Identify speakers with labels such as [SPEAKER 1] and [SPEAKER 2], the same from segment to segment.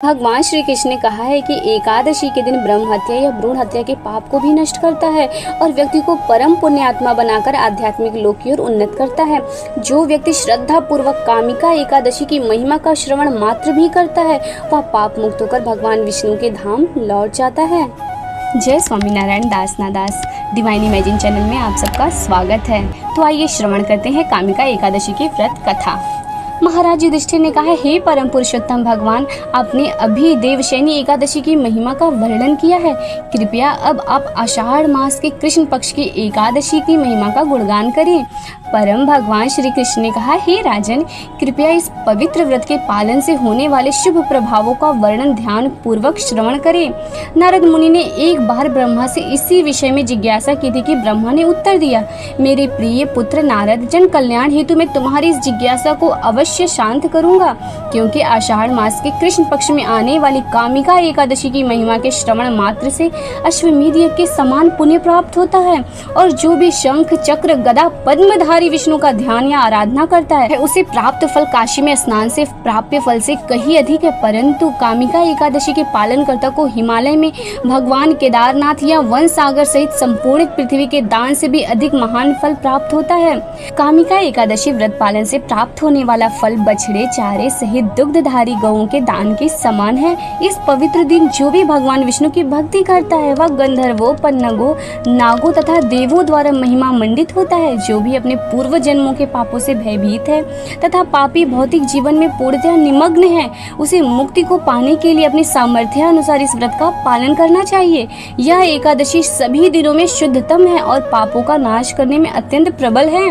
[SPEAKER 1] भगवान श्री कृष्ण ने कहा है कि एकादशी के दिन ब्रह्म हत्या या भ्रूण हत्या के पाप को भी नष्ट करता है और व्यक्ति को परम पुण्यात्मा बनाकर आध्यात्मिक लोक की ओर उन्नत करता है। जो व्यक्ति श्रद्धा पूर्वक कामिका एकादशी की महिमा का श्रवण मात्र भी करता है वह पाप मुक्त होकर भगवान विष्णु के धाम लौट जाता है। जय स्वामीनारायण दास ना दास डिवाइन इमेजिन चैनल में आप सबका स्वागत है। तो आइए श्रवण करते हैं कामिका एकादशी की व्रत कथा। महाराज युधिष्ठिर ने कहा, हे परम पुरुषोत्तम भगवान, आपने अभी देवशयनी एकादशी की महिमा का वर्णन किया है। कृपया अब आप आषाढ़ मास के कृष्ण पक्ष की एकादशी की महिमा का गुणगान करें। परम भगवान श्री कृष्ण ने कहा, हे राजन, कृपया इस पवित्र व्रत के पालन से होने वाले शुभ प्रभावों का वर्णन ध्यान पूर्वक श्रवण करें। नारद मुनि ने एक बार ब्रह्मा से इसी विषय में जिज्ञासा की थी कि ब्रह्मा ने उत्तर दिया, मेरे प्रिय पुत्र नारद, जन कल्याण हेतु मैं तुम्हारी इस जिज्ञासा को अवश्य शांत करूंगा, क्योंकि आषाढ़ मास के कृष्ण पक्ष में आने वाली कामिका एकादशी की महिमा के श्रवण मात्र से अश्वमेध यज्ञ के समान पुण्य प्राप्त होता है और जो भी शंख चक्र गदा पद्म विष्णु का ध्यान या आराधना करता है उसे प्राप्त फल काशी में स्नान से प्राप्य फल से कहीं अधिक है। परंतु कामिका एकादशी के पालन कर्ता को हिमालय में भगवान केदारनाथ या वन सागर सहित संपूर्ण पृथ्वी के दान से भी अधिक महान फल प्राप्त होता है। कामिका एकादशी व्रत पालन से प्राप्त होने वाला फल बछड़े चारे सहित दुग्धधारी गौओं के दान के समान है। इस पवित्र दिन जो भी भगवान विष्णु की भक्ति करता है वह गंधर्वों, पन्नगों, नागों तथा देवों द्वारा महिमा मंडित होता है। जो भी अपने पूर्व जन्मों के पापों से भयभीत है तथा पापी भौतिक जीवन में पूर्णतः निमग्न है, उसे मुक्ति को पाने के लिए अपने सामर्थ्य अनुसार इस व्रत का पालन करना चाहिए। यह एकादशी सभी दिनों में शुद्धतम है और पापों का नाश करने में अत्यंत प्रबल है।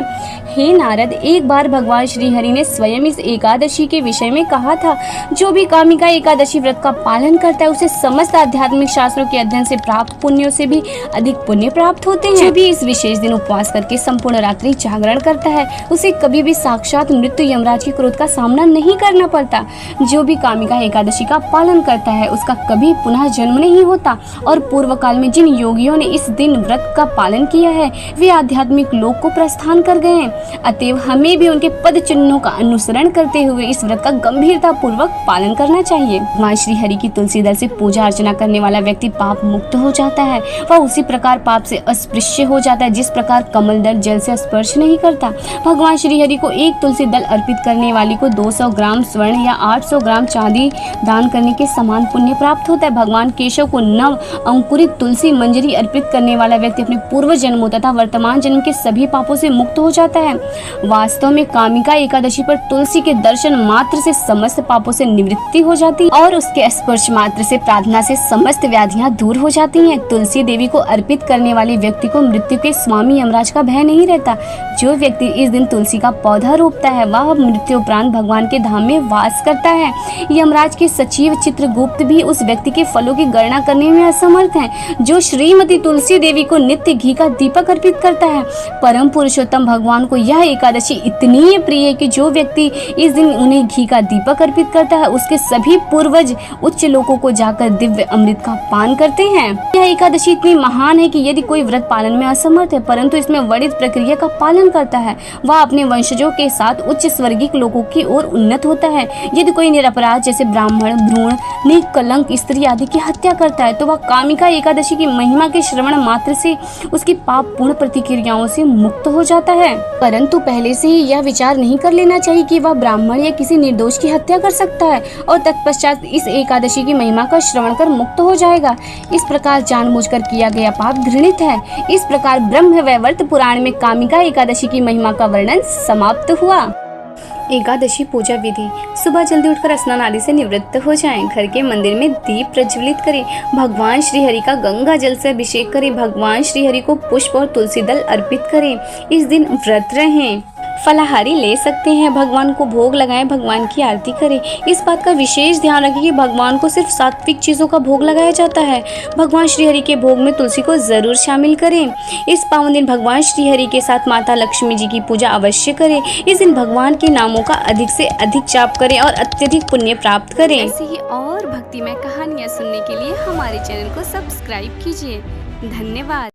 [SPEAKER 1] हे नारद, एक बार भगवान श्री हरि ने स्वयं इस एकादशी के विषय में कहा था, जो भी कामिका एकादशी व्रत का पालन करता है उसे समस्त आध्यात्मिक शास्त्रों के अध्ययन से प्राप्त पुण्यों से भी अधिक पुण्य प्राप्त होते हैं। जो भी इस विशेष दिन उपवास करके संपूर्ण रात्रि जागरण करता है उसे कभी भी साक्षात मृत्यु यमराज के क्रोध का सामना नहीं करना पड़ता। जो भी कामिका एकादशी का पालन करता है उसका कभी पुनः जन्म नहीं होता और पूर्व काल में जिन योगियों ने इस दिन व्रत का पालन किया है वे आध्यात्मिक लोक को प्रस्थान कर गए हैं। अतएव हमें भी उनके पद चिन्हों का अनुसरण करते हुए इस व्रत का गंभीरता पूर्वक पालन करना चाहिए। भगवान श्री हरि की तुलसी दल से पूजा अर्चना करने वाला व्यक्ति पाप मुक्त हो जाता है। वह उसी प्रकार पाप से अस्पृश्य हो जाता है जिस प्रकार कमल दल जल से स्पर्श नहीं करता। भगवान श्री हरि को एक तुलसी दल अर्पित करने वाली को 200 ग्राम स्वर्ण या 800 ग्राम चांदी दान करने के समान पुण्य प्राप्त होता है। भगवान केशव को नव अंकुरित तुलसी मंजरी अर्पित करने वाला व्यक्ति अपने पूर्व जन्मों तथा वर्तमान जन्म के सभी पापों से मुक्त हो जाता है। वास्तव में कामिका एकादशी पर तुलसी के दर्शन मात्र से समस्त पापों से निवृत्ति हो जाती है और उसके स्पर्श मात्र से प्रार्थना से समस्त व्याधियां दूर हो जाती हैं। तुलसी देवी को अर्पित करने वाले व्यक्ति को मृत्यु के स्वामी यमराज का भय नहीं रहता। जो व्यक्ति इस दिन तुलसी का पौधा रोपता है वह मृत्यु उपरांत भगवान के धाम में वास करता है। यमराज के सचिव चित्रगुप्त भी उस व्यक्ति के फलों की गणना करने में असमर्थ हैं जो श्रीमती तुलसी देवी को नित्य घी का दीपक अर्पित करता है। परम पुरुषोत्तम भगवान को यह एकादशी इतनी प्रिय है कि जो व्यक्ति इस दिन उन्हें घी का दीपक अर्पित करता है उसके सभी पूर्वज उच्च लोकों को जाकर दिव्य अमृत का पान करते हैं। यह एकादशी इतनी महान है कि यदि कोई व्रत पालन में असमर्थ है परंतु इसमें वर्णित प्रक्रिया का पालन करता है वह अपने वंशजों के साथ उच्च स्वर्गीय लोकों की ओर उन्नत होता है। यदि कोई निरपराध जैसे ब्राह्मण, भ्रूण, निकलंक स्त्री आदि की हत्या करता है तो वह कामिका एकादशी की महिमा के श्रवण मात्र से उसकी पाप पूर्ण प्रतिक्रियाओं से मुक्त हो जाता है। परंतु पहले से ही यह विचार नहीं कर लेना चाहिए कि वह ब्राह्मण या किसी निर्दोष की हत्या कर सकता है और तत्पश्चात इस एकादशी की महिमा का श्रवण कर मुक्त हो जाएगा। इस प्रकार जानबूझकर किया गया पाप घृणित है। इस प्रकार ब्रह्म वैवर्त पुराण में कामिका एकादशी की महिमा का वर्णन समाप्त हुआ। एकादशी पूजा विधि। सुबह जल्दी उठकर स्नान आदि से निवृत्त हो जाएं। घर के मंदिर में दीप प्रज्वलित करें। भगवान श्री हरि का गंगा जल से अभिषेक करें। भगवान श्री हरि को पुष्प और तुलसी दल अर्पित करें। इस दिन व्रत रहें। फलाहारी ले सकते हैं। भगवान को भोग लगाएं, भगवान की आरती करें। इस बात का विशेष ध्यान रखें कि भगवान को सिर्फ सात्विक चीज़ों का भोग लगाया जाता है। भगवान श्री हरि के भोग में तुलसी को जरूर शामिल करें। इस पावन दिन भगवान श्री हरि के साथ माता लक्ष्मी जी की पूजा अवश्य करें। इस दिन भगवान के नामों का अधिक से अधिक जाप करें और अत्यधिक पुण्य प्राप्त करें। ऐसी ही और भक्तिमय कहानियाँ सुनने के लिए हमारे चैनल को सब्सक्राइब कीजिए। धन्यवाद।